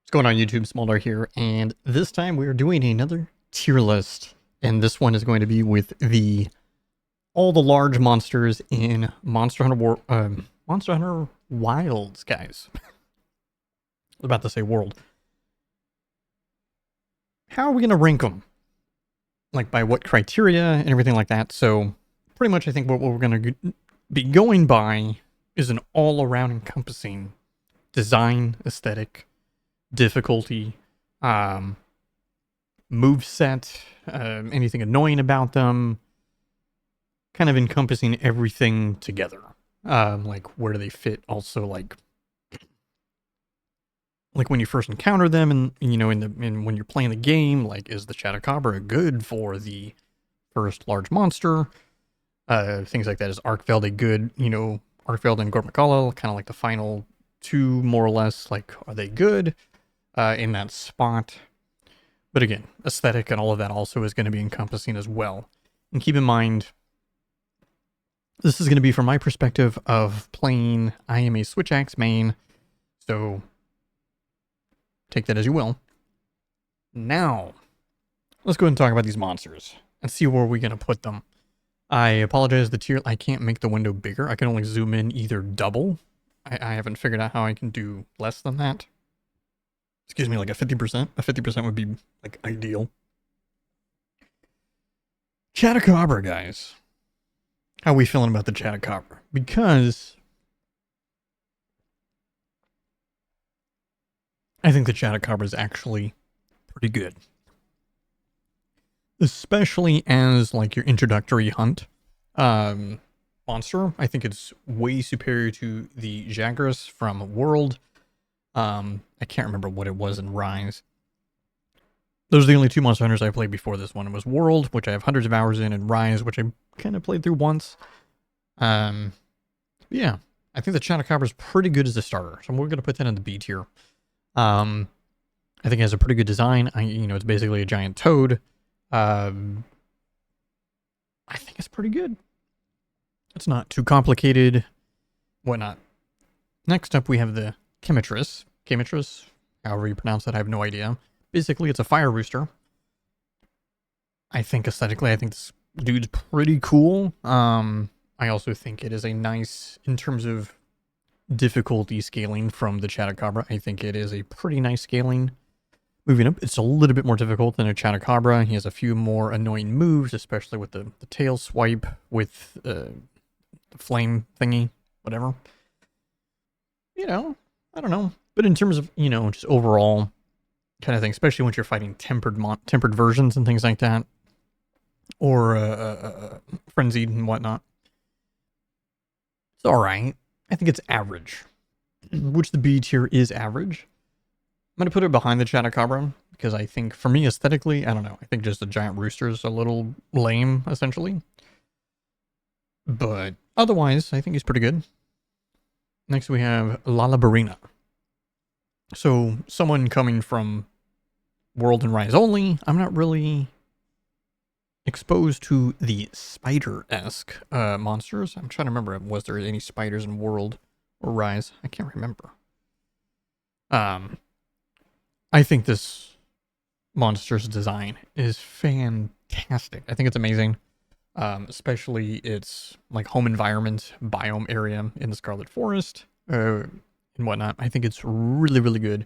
What's going on YouTube? Smolder here, and this time we are doing another tier list. And this one is going to be with all the large monsters in Monster Hunter Wilds, guys. I was about to say world. How are we going to rank them? Like by what criteria and everything like that. So pretty much I think what we're going to be going by is an all-around encompassing design, aesthetic, difficulty, move set, anything annoying about them, kind of encompassing everything together. Like where do they fit? Also, like when you first encounter them, and when you're playing the game, like is the Chatacabra good for the first large monster? Things like that. Is Arkveld a good? Arkveld and Gormakala, kind of like the final two, more or less. Like, are they good in that spot? But again, aesthetic and all of that also is going to be encompassing as well. And keep in mind, this is going to be from my perspective of playing. I am a Switch Axe main, so take that as you will. Now, let's go ahead and talk about these monsters and see where we're going to put them. I apologize, I can't make the window bigger. I can only zoom in either double. I haven't figured out how I can do less than that. Excuse me, like a 50%. A 50% would be, like, ideal. Chatacabra, guys. How are we feeling about the Chatacabra? Because I think the Chatacabra is actually pretty good. Especially as, like, your introductory hunt monster. I think it's way superior to the Jagras from World. I can't remember what it was in Rise. Those are the only two Monster Hunters I played before this one. It was World, which I have hundreds of hours in, and Rise, which I kind of played through once. Yeah, I think the Chatacabra is pretty good as a starter, so we're going to put that in the B tier. I think it has a pretty good design. It's basically a giant toad. I think it's pretty good. It's not too complicated, whatnot. Next up, we have the Chemitris, however you pronounce that, I have no idea. Basically, it's a fire rooster. I think aesthetically, I think this dude's pretty cool. I also think it is a nice, in terms of difficulty scaling from the Chatacabra, I think it is a pretty nice scaling. Moving up, it's a little bit more difficult than a Chatacabra. He has a few more annoying moves, especially with the tail swipe, with the flame thingy, whatever. I don't know. But in terms of, just overall kind of thing, especially once you're fighting tempered versions and things like that, or frenzied and whatnot, it's all right. I think it's average, which the B tier is average. I'm going to put it behind the Chatacabra because I think, for me, aesthetically, I don't know. I think just the giant rooster is a little lame, essentially. But otherwise, I think he's pretty good. Next, we have Lalabarina. So, someone coming from World and Rise only, I'm not really exposed to the spider-esque monsters. I'm trying to remember, was there any spiders in World or Rise? I can't remember. I think this monster's design is fantastic. I think it's amazing. Especially its like home environment, biome area in the Scarlet Forest, and whatnot. I think it's really, really good.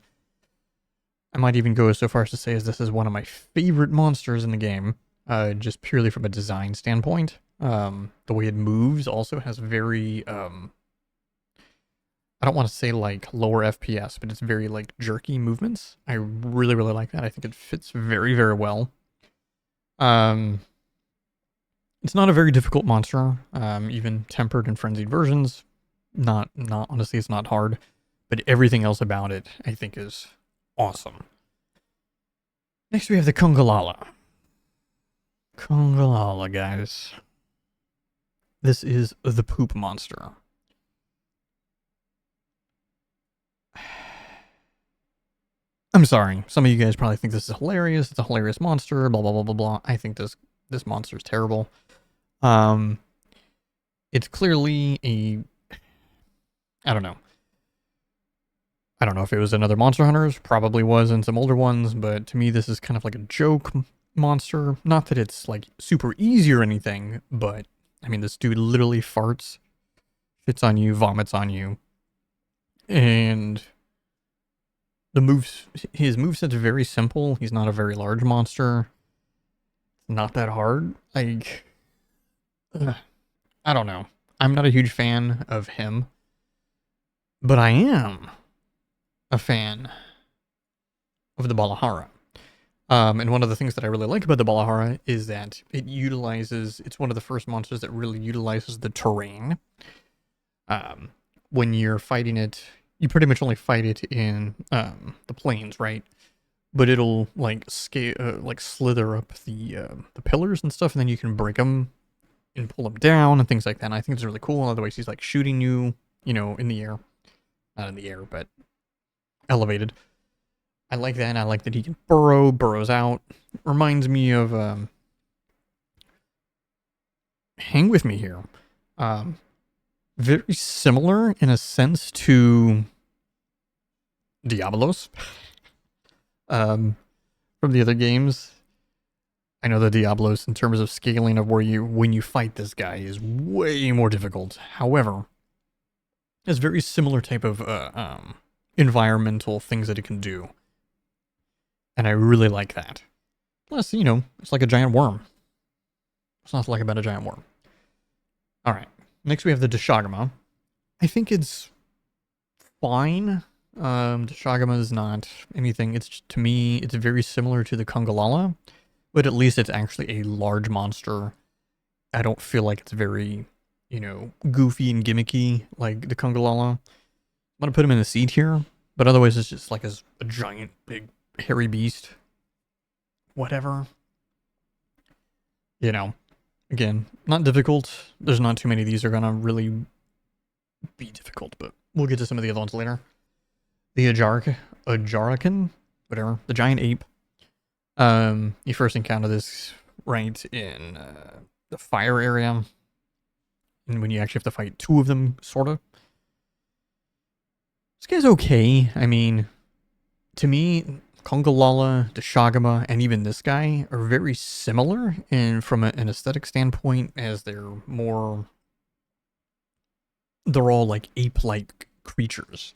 I might even go so far as to say as this is one of my favorite monsters in the game, just purely from a design standpoint. The way it moves also has very, I don't want to say like lower FPS, but it's very like jerky movements. I really, really like that. I think it fits very, very well. It's not a very difficult monster, even tempered and frenzied versions. Not honestly, it's not hard, but everything else about it, I think, is awesome. Next, we have the Congalala. Congalala, guys. This is the poop monster. I'm sorry. Some of you guys probably think this is hilarious. It's a hilarious monster, blah, blah, blah, blah, blah. I think this monster is terrible. It's clearly I don't know. I don't know if it was in other Monster Hunters, probably was in some older ones, but to me this is kind of like a joke monster. Not that it's like super easy or anything, but I mean this dude literally farts, shits on you, vomits on you, and his moveset's very simple. He's not a very large monster. Not that hard. Like, I don't know. I'm not a huge fan of him, but I am a fan of the Balahara. And one of the things that I really like about the Balahara is that it's one of the first monsters that really utilizes the terrain. When you're fighting it, you pretty much only fight it in the plains, right? But it'll like slither up the pillars and stuff, and then you can break them and pull them down and things like that. And I think it's really cool. Otherwise, he's like shooting you, in the air, not in the air, but elevated. I like that. And I like that he can burrows out. Reminds me of hang with me here. Very similar in a sense to Diablos. From the other games. I know the Diablos, in terms of scaling of when you fight this guy, is way more difficult. However, it's very similar type of environmental things that it can do. And I really like that. Plus, it's like a giant worm. It's not like about a giant worm. Alright, next we have the Deshagama. I think it's fine. Deshagama is not anything. To me, it's very similar to the Kungalala, but at least it's actually a large monster. I don't feel like it's very, goofy and gimmicky like the Kungalala. I'm gonna put him in the C tier, but otherwise it's just like a giant, big, hairy beast. Whatever. Again, not difficult. There's not too many of these are gonna really be difficult, but we'll get to some of the other ones later. The Ajarakan, whatever, the giant ape. You first encounter this right in the fire area, and when you actually have to fight two of them, sorta. This guy's okay. I mean, to me, Kungalala, Deshagama, and even this guy are very similar from an aesthetic standpoint, as they're all like ape-like creatures,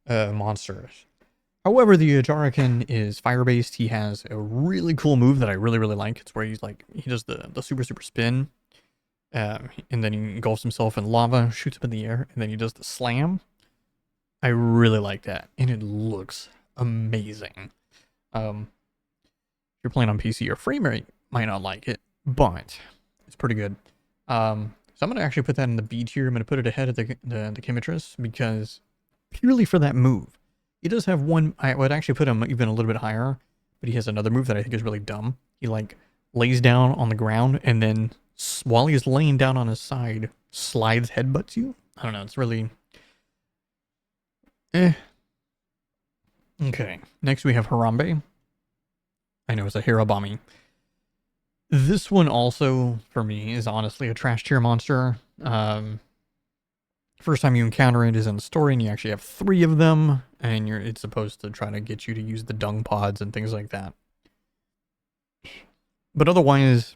monsters. However, the Ajarakan is fire-based. He has a really cool move that I really, really like. It's where he does the super, super spin, and then he engulfs himself in lava, shoots up in the air, and then he does the slam. I really like that, and it looks amazing. If you're playing on PC, your frame rate might not like it, but it's pretty good. So I'm going to actually put that in the B tier. I'm going to put it ahead of the Chemitress, because purely for that move. He does have one, I would actually put him even a little bit higher, but he has another move that I think is really dumb. He lays down on the ground, and then while he's laying down on his side, slides headbutts you. I don't know, it's really Okay, next we have Harambe. I know it's a Hirabami. This one also, for me, is honestly a trash tier monster. First time you encounter it is in the story, and you actually have 3 of them, and it's supposed to try to get you to use the dung pods and things like that. But otherwise,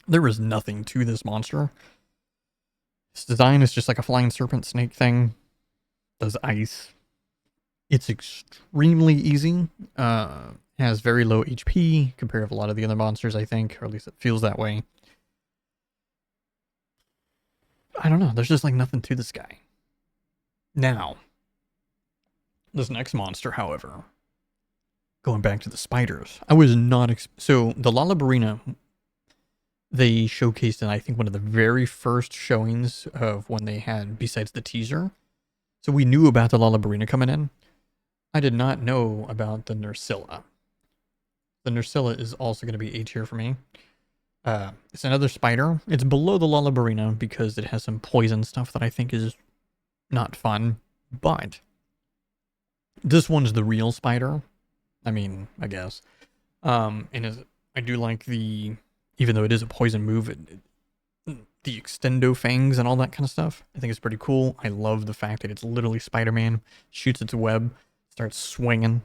there is nothing to this monster. Its design is just like a flying serpent snake thing. Does ice. It's extremely easy. Has very low HP compared to a lot of the other monsters, I think, or at least it feels that way. I don't know. There's just like nothing to this guy. Now, this next monster, however, going back to the spiders, I was not so the Lalabarina, they showcased in I think one of the very first showings of when they had, besides the teaser. So we knew about the Lalabarina coming in. I did not know about the Nursilla. The Nursilla is also going to be A tier for me. It's another spider. It's below the Lalabarina because it has some poison stuff that I think is not fun. But this one's the real spider. I mean, I guess. I do like even though it is a poison move, the extendo fangs and all that kind of stuff. I think it's pretty cool. I love the fact that it's literally Spider-Man, shoots its web, starts swinging.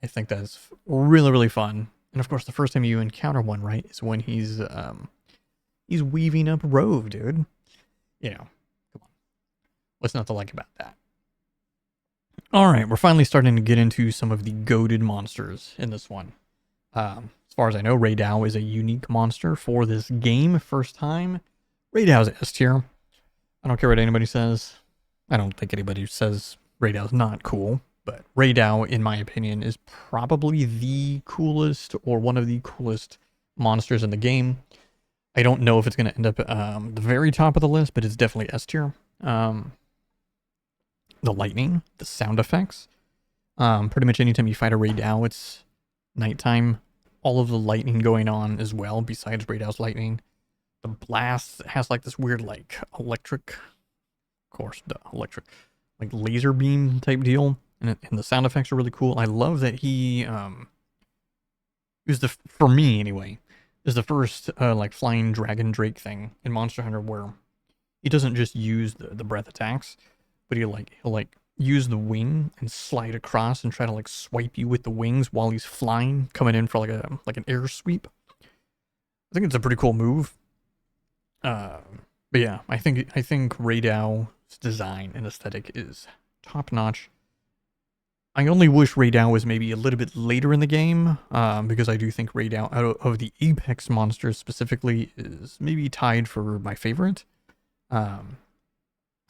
I think that's really, really fun. And of course, the first time you encounter one, right, is when he's weaving up Rove, dude. You know, come on. What's not to like about that? All right, we're finally starting to get into some of the goated monsters in this one. As far as I know, Raydao is a unique monster for this game. First time. Raydao is S tier. I don't care what anybody says. I don't think anybody says Raydao is not cool. But Raydao, in my opinion, is probably the coolest or one of the coolest monsters in the game. I don't know if it's going to end up the very top of the list, but it's definitely S tier. The lightning, the sound effects. Pretty much anytime you fight a Raydao, it's nighttime. All of the lightning going on as well, besides Raydao's lightning. The blast has like this weird like electric, of course, the electric, like laser beam type deal. And the sound effects are really cool. I love that he was for me anyway, is the first like flying dragon drake thing in Monster Hunter where he doesn't just use the breath attacks, but he'll use the wing and slide across and try to like swipe you with the wings while he's flying, coming in for like an air sweep. I think it's a pretty cool move. But yeah, I think Raydao's design and aesthetic is top notch. I only wish Raydao was maybe a little bit later in the game, because I do think Raydao, out of the Apex monsters specifically, is maybe tied for my favorite. And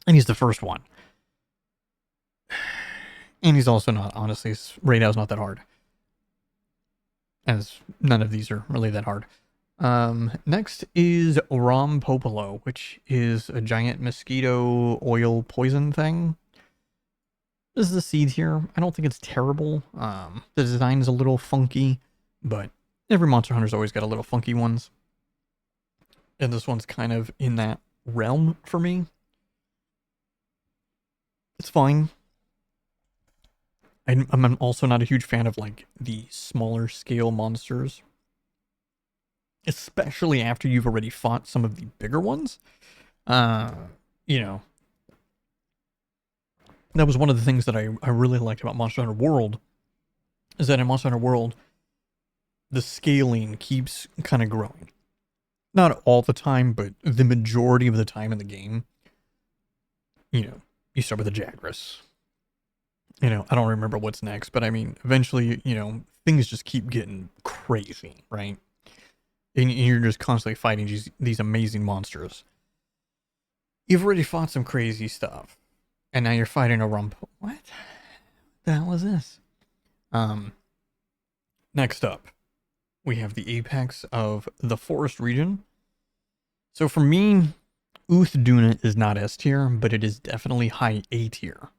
he's the first one. And he's also not, honestly, Raydao's not that hard. As none of these are really that hard. Next is Rom Popolo, which is a giant mosquito oil poison thing. This is the seed here. I don't think it's terrible. The design is a little funky, but every Monster Hunter's always got a little funky ones. And this one's kind of in that realm for me. It's fine. I'm also not a huge fan of like the smaller scale monsters. Especially after you've already fought some of the bigger ones. You know, that was one of the things that I really liked about Monster Hunter World, is that in Monster Hunter World, the scaling keeps kind of growing. Not all the time, but the majority of the time in the game. You know, you start with a Jagras. You know, I don't remember what's next, but I mean, eventually, you know, things just keep getting crazy, right? And you're just constantly fighting these amazing monsters. You've already fought some crazy stuff. And now you're fighting a rump. What the hell is this? Next up, we have the apex of the forest region. So for me, Uth Duna is not S tier, but it is definitely high A tier.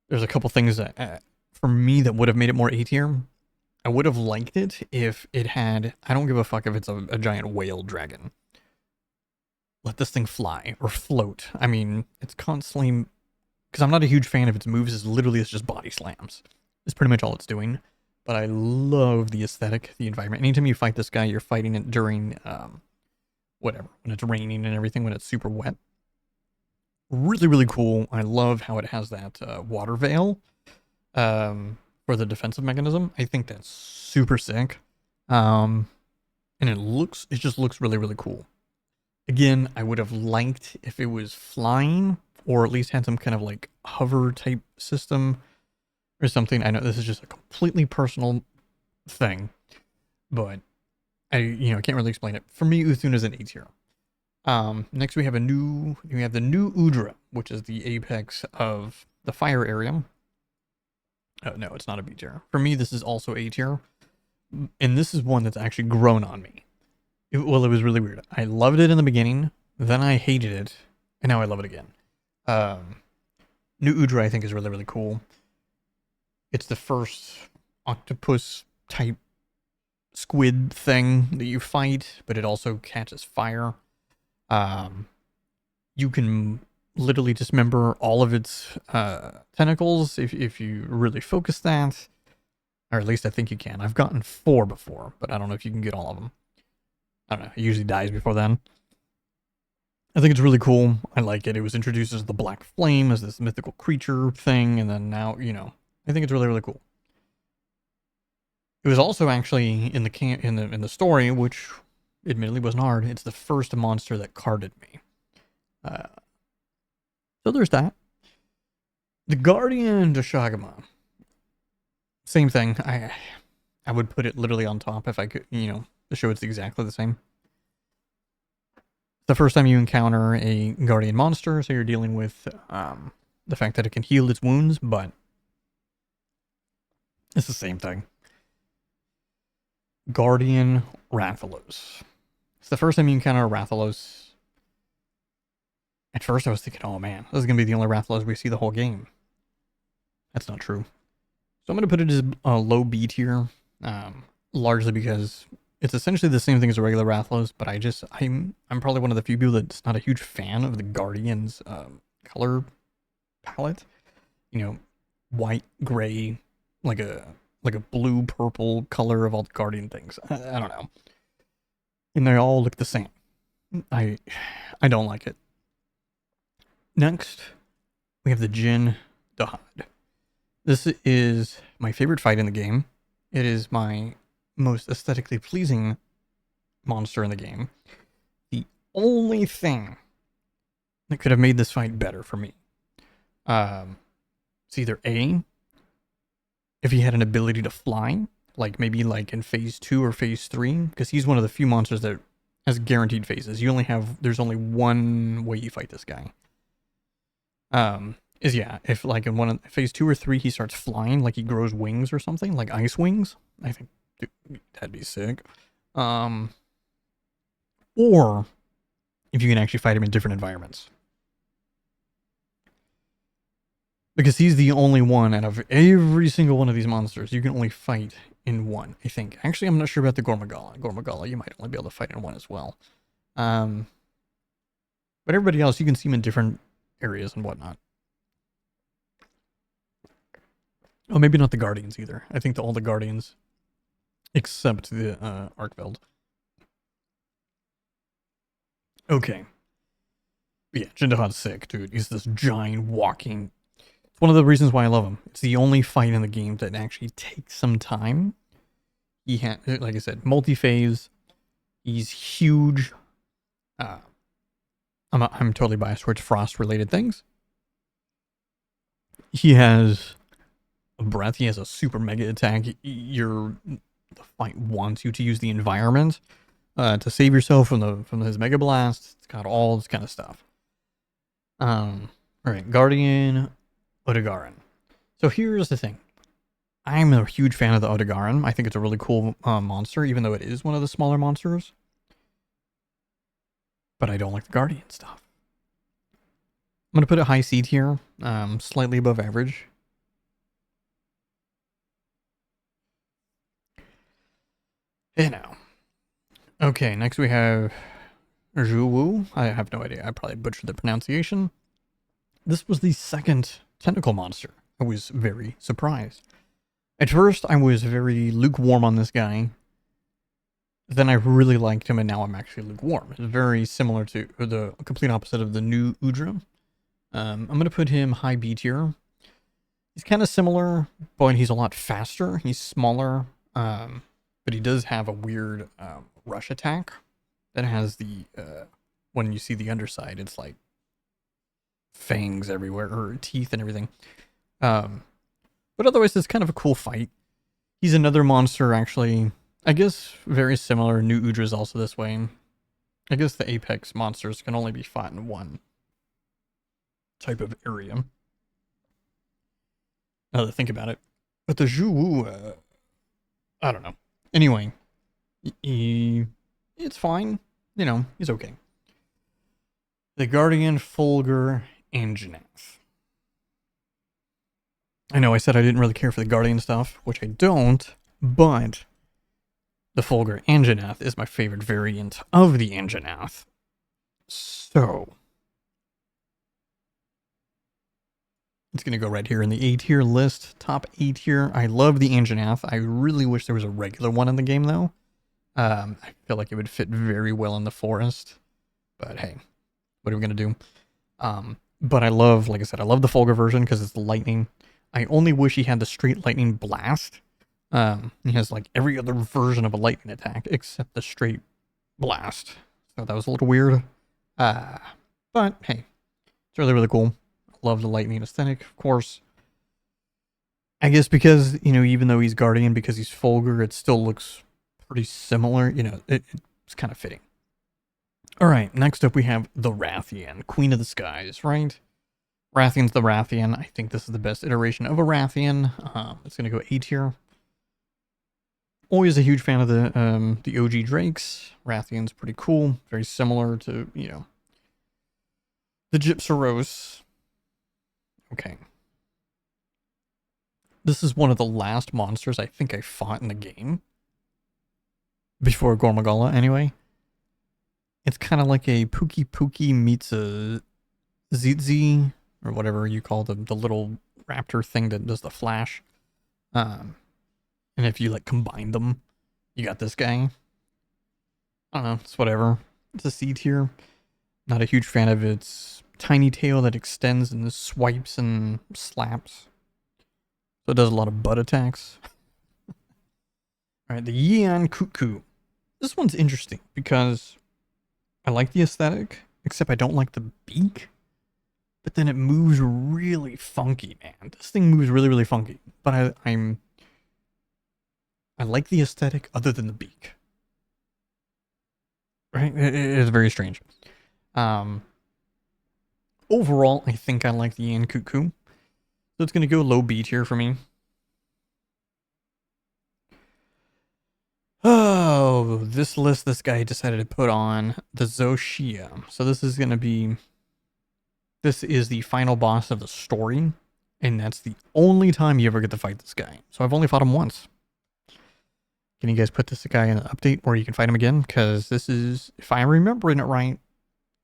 There's a couple things that, for me, that would have made it more A tier. I would have liked it if it had, I don't give a fuck if it's a giant whale dragon. Let this thing fly or float. I mean, it's constantly, because I'm not a huge fan of its moves. It's just body slams. It's pretty much all it's doing. But I love the aesthetic, the environment. Anytime you fight this guy, you're fighting it during, whatever, when it's raining and everything, when it's super wet. Really, really cool. I love how it has that water veil for the defensive mechanism. I think that's super sick. And it just looks really, really cool. Again, I would have liked if it was flying, or at least had some kind of like hover type system or something. I know this is just a completely personal thing, but I can't really explain it. For me, Uthuna is an A tier. Next we have the new Udra, which is the apex of the fire area. No, it's not a B tier. For me, this is also A tier. And this is one that's actually grown on me. It was really weird. I loved it in the beginning, then I hated it, and now I love it again. New Udra, I think, is really, really cool. It's the first octopus type squid thing that you fight, but it also catches fire. You can literally dismember all of its tentacles if you really focus that. Or at least I think you can. I've gotten 4 before, but I don't know if you can get all of them. I don't know, it usually dies before then. I think it's really cool. I like it. It was introduced as the Black Flame, as this mythical creature thing, and then now, I think it's really, really cool. It was also actually in the story, which admittedly wasn't hard. It's the first monster that carded me. So there's that. The Guardian Dashagama. Same thing. I would put it literally on top if I could, to show it's exactly the same. The first time you encounter a Guardian monster, so you're dealing with the fact that it can heal its wounds, but it's the same thing. Guardian Rathalos. It's the first time you encounter a Rathalos. At first I was thinking, oh man, this is going to be the only Rathalos we see the whole game. That's not true. So I'm going to put it as a low B tier, largely because it's essentially the same thing as a regular Rathalos, but I'm probably one of the few people that's not a huge fan of the Guardian's color palette. White, gray, like a blue, purple color of all the Guardian things. I don't know. And they all look the same. I don't like it. Next, we have the Jin Dahad. This is my favorite fight in the game. It is my most aesthetically pleasing monster in the game. The only thing that could have made this fight better for me. It's either A, if he had an ability to fly, like maybe like in phase 2 or phase 3, because he's one of the few monsters that has guaranteed phases. There's only one way you fight this guy. If like in phase 2 or 3 he starts flying, like he grows wings or something, like ice wings, I think that'd be sick. Or if you can actually fight him in different environments. Because he's the only one out of every single one of these monsters you can only fight in one, I think. Actually, I'm not sure about the Gormagala. Gormagala, you might only be able to fight in one as well. But everybody else, you can see him in different areas and whatnot. Oh, maybe not the Guardians either. I think all the Guardians, except the Arkveld. Okay. Yeah, Jindahad's sick, dude. He's this giant walking... It's one of the reasons why I love him. It's the only fight in the game that actually takes some time. He had, like I said, multi-phase. He's huge. I'm totally biased towards frost-related things. He has a breath. He has a super mega attack. The fight wants you to use the environment to save yourself from his mega blast. It's got all this kind of stuff. All right, Guardian Odogaron. So here's the thing. I'm a huge fan of the Odogaron. I think it's a really cool monster, even though it is one of the smaller monsters. But I don't like the Guardian stuff. I'm going to put a high C tier, slightly above average. Okay, next we have Zhuwu. I have no idea. I probably butchered the pronunciation. This was the second tentacle monster. I was very surprised. At first, I was very lukewarm on this guy. Then I really liked him, and now I'm actually lukewarm. It's very similar to the complete opposite of the new Udra. I'm going to put him high B tier. He's kind of similar, but he's a lot faster. He's smaller, but he does have a weird rush attack that has the... when you see the underside, it's like fangs everywhere, or teeth and everything. But otherwise, it's kind of a cool fight. He's another monster, actually. I guess very similar. New Udra is also this way. I guess the Apex monsters can only be fought in one type of area. Now that I think about it. But the Zhuwu, I don't know. Anyway, it's fine. He's okay. The Guardian Fulgur Anjanath. I know I said I didn't really care for the Guardian stuff, which I don't, but the Fulgur Anjanath is my favorite variant of the Anjanath. So, it's going to go right here in the A tier list, top A tier. I love the Anjanath. I really wish there was a regular one in the game, though. I feel like it would fit very well in the forest, but hey, what are we gonna do? But I love, like I said, I love the Fulgur version because it's the lightning. I only wish he had the straight lightning blast. He has like every other version of a lightning attack except the straight blast. So that was a little weird. Uh, but hey, it's really, really cool. Love the lightning aesthetic, of course. I guess because, even though he's Guardian, because he's Fulgur, it still looks pretty similar. It's kind of fitting. All right, next up we have the Rathian, Queen of the Skies, right? Rathian's the Rathian. I think this is the best iteration of a Rathian. It's going to go A tier. Always a huge fan of the OG Drakes. Rathian's pretty cool. Very similar to, the Gypsaros. Okay. This is one of the last monsters I think I fought in the game. Before Gormagala, anyway. It's kind of like a Pookie meets a Zitzi, or whatever you call the little raptor thing that does the flash. And if you like combine them, you got this guy. I don't know, it's whatever. It's a C tier. Not a huge fan of its tiny tail that extends and swipes and slaps. So it does a lot of butt attacks. Alright, the Yian Cuckoo. This one's interesting because I like the aesthetic, except I don't like the beak. But then it moves really funky, man. This thing moves really, really funky. But I like the aesthetic other than the beak. Right? It is very strange. Overall, I think I like the Yian Cuckoo. So it's going to go low B tier for me. Oh, this list this guy decided to put on the Zoshia. So this is the final boss of the story. And that's the only time you ever get to fight this guy. So I've only fought him once. Can you guys put this guy in an update where you can fight him again? Because this is, if I'm remembering it right,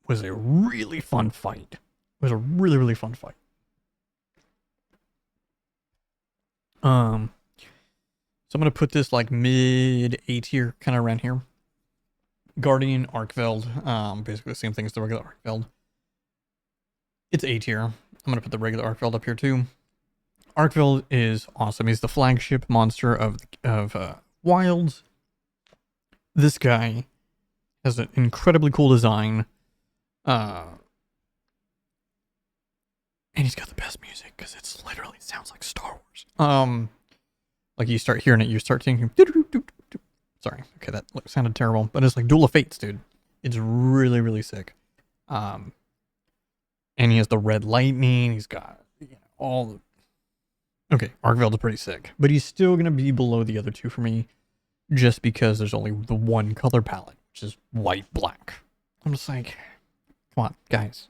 was a really fun fight. It was a really, really fun fight. So I'm going to put this like mid A tier, kind of around here. Guardian, Arkveld, basically the same thing as the regular Arkveld. It's A tier. I'm going to put the regular Arkveld up here too. Arkveld is awesome. He's the flagship monster of Wilds. This guy has an incredibly cool design. And he's got the best music because it's literally sounds like Star Wars. Like you start hearing it, you start thinking. Sorry, okay, that sounded terrible, but it's like Duel of Fates, dude. It's really, really sick. And he has the red lightning. He's got all the. Okay, Arkveld is pretty sick, but he's still gonna be below the other two for me, just because there's only the one color palette, which is white black. I'm just like, come on, guys.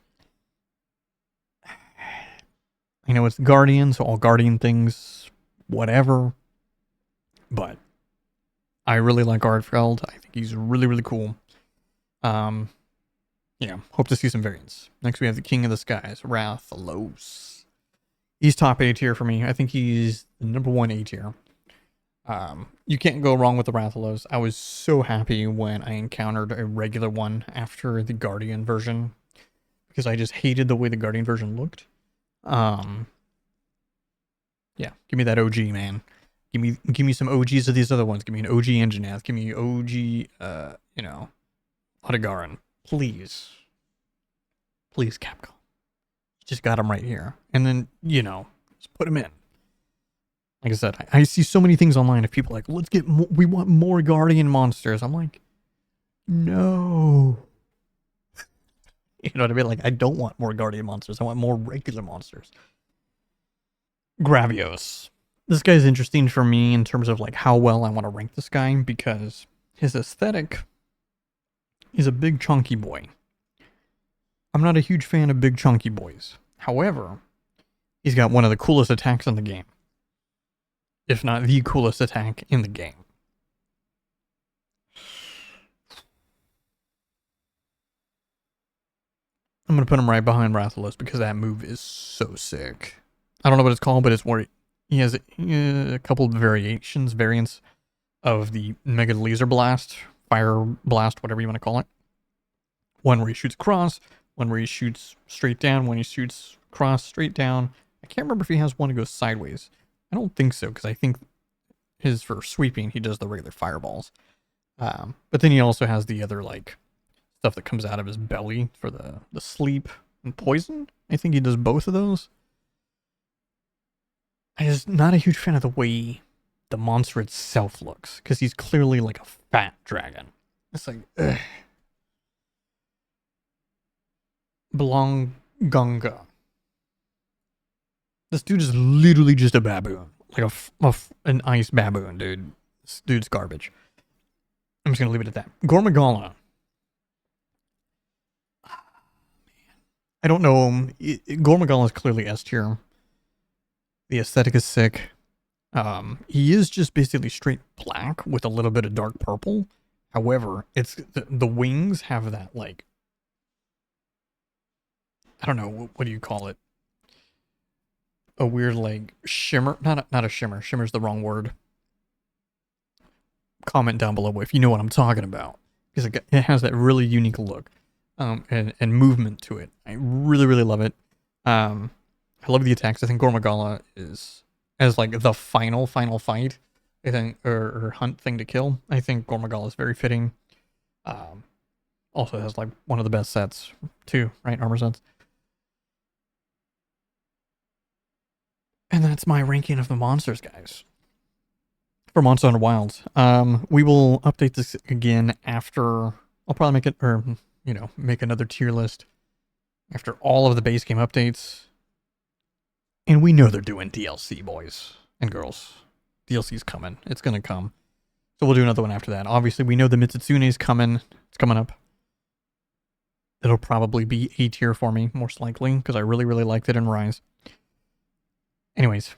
I know it's Guardian, so all Guardian things, whatever. But I really like Arkveld. I think he's really, really cool. Yeah, hope to see some variants. Next we have the King of the Skies, Rathalos. He's top A tier for me. I think he's the number 1 A tier. You can't go wrong with the Rathalos. I was so happy when I encountered a regular one after the Guardian version, because I just hated the way the Guardian version looked. Yeah, give me that OG, man. Give me some OGs of these other ones. Give me an OG Engineath. Give me OG, Otogaron. Please. Please, Capcom. You just got him right here. And then, just put him in. Like I said, I see so many things online of people like, let's get more, we want more Guardian monsters. I'm like, no. You know what I mean? Like, I don't want more Guardian monsters. I want more regular monsters. Gravios. This guy's interesting for me in terms of like how well I want to rank this guy, because his aesthetic is a big chunky boy. I'm not a huge fan of big chunky boys. However, he's got one of the coolest attacks in the game. If not the coolest attack in the game. I'm going to put him right behind Rathalos because that move is so sick. I don't know what it's called, but it's where he has a couple of variants of the Mega Laser Blast, fire blast, whatever you want to call it. One where he shoots across, one where he shoots straight down, one he shoots cross, straight down. I can't remember if he has one that goes sideways. I don't think so, because I think his for sweeping, he does the regular fireballs. But then he also has the other, like, stuff that comes out of his belly for the sleep and poison. I think he does both of those. I'm just not a huge fan of the way the monster itself looks, because he's clearly like a fat dragon. It's like, ugh. Gunga. This dude is literally just a baboon. Like an ice baboon, dude. This dude's garbage. I'm just going to leave it at that. Gormagala. I don't know him. Gormagala is clearly S tier. The aesthetic is sick. He is just basically straight black with a little bit of dark purple. However, it's the wings have that, like, I don't know, what do you call it? A weird, like, shimmer. Not a shimmer. Shimmer's the wrong word. Comment down below if you know what I'm talking about, because it has that really unique look, and movement to it. I really, really love it. I love the attacks. I think Gormagala is, as like the final fight, I think, or hunt thing to kill. I think Gormagala is very fitting. Also has like one of the best sets too, right? Armor sets. And that's my ranking of the monsters, guys, for Monster Hunter Wilds. We will update this again after. I'll probably make it, or make another tier list after all of the base game updates. And we know they're doing DLC, boys and girls. DLC's coming. It's gonna come. So we'll do another one after that. Obviously, we know the Mitsutsune's coming. It's coming up. It'll probably be A tier for me, most likely, because I really, really liked it in Rise. Anyways,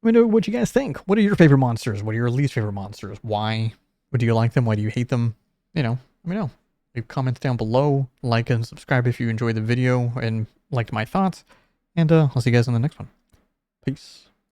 let me know what you guys think. What are your favorite monsters? What are your least favorite monsters? Why? What do you like them? Why do you hate them? Let me know. Leave comments down below. Like and subscribe if you enjoyed the video and liked my thoughts. And I'll see you guys in the next one. Peace.